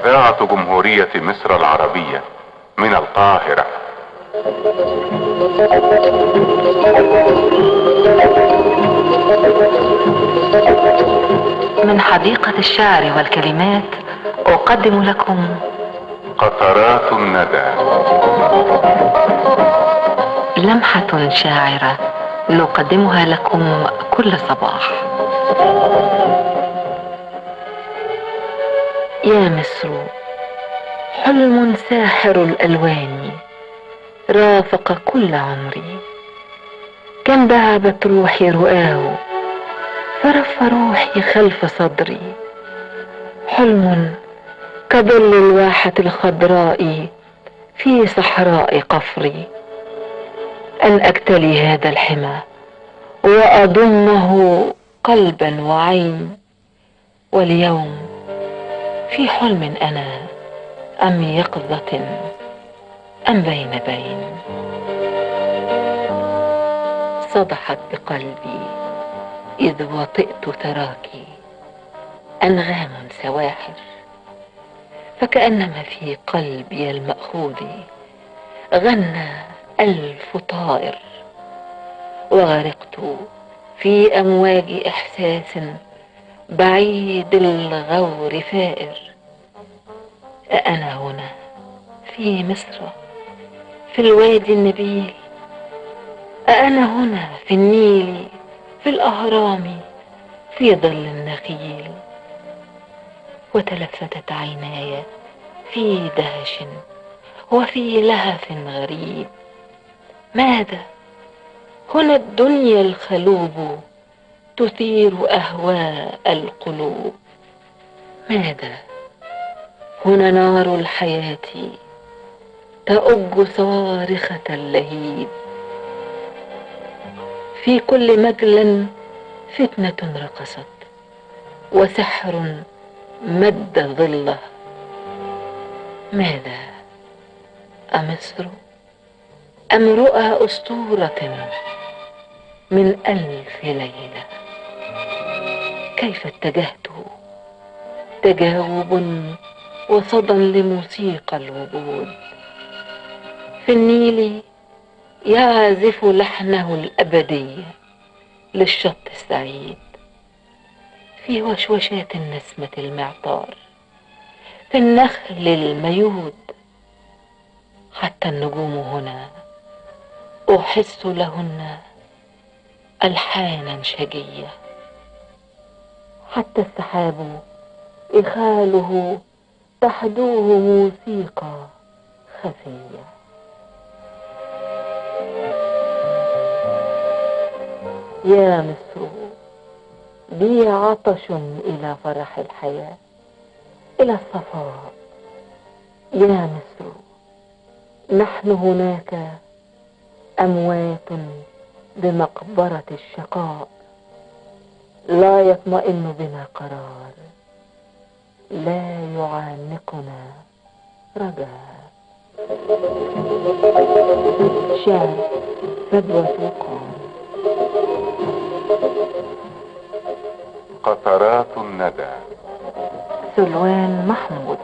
إذاعة جمهورية مصر العربية من القاهرة. من حديقة الشعر والكلمات أقدم لكم قطرات الندى، لمحة شاعرة نقدمها لكم كل صباح. يا مصر، حلم ساحر الألوان رافق كل عمري، كم دعبت روحي رؤاه فرف روحي خلف صدري، حلم كظل الواحة الخضراء في صحراء قفري، أن أكتلي هذا الحمى وأضمه قلبا وعين. واليوم في حلم أنا أم يقظة أم بين صدحت بقلبي إذ وطئت تراكي أنغام سواحر، فكأنما في قلبي المأخوذ غنى 1000 طائر، وغرقت في أمواج إحساس بعيد الغور ثائر. أنا هنا في مصر في الوادي النبيل، أنا هنا في النيل في الأهرام في ظل النخيل، وتلفتت عيناي في دهش وفي لهف غريب. ماذا؟ هنا الدنيا الخلوب تثير أهواء القلوب. ماذا؟ هنا نار الحياة تأج صارخة اللهيب، في كل مجل فتنة رقصت وسحر مد ظله. ماذا؟ أمصر أم رؤى أسطورة من 1000 ليلة؟ كيف اتجهت تجاوب وصدى لموسيقى الوجود، في النيل يعزف لحنه الأبدي للشط السعيد، في وشوشات النسمة المعطار، في النخل الميود، حتى النجوم هنا أحس لهن ألحانا شجية، حتى السحاب إخاله تحدوه موسيقى خفية. يا مصر، بي عطش إلى فرح الحياة، إلى الصفاء. يا مصر، نحن هناك أموات بمقبرة الشقاء، لا يطمئن بنا قرار، لا يعانقنا رجاء. شعر فدوى وقام. قطرات الندى، سلوان محمود.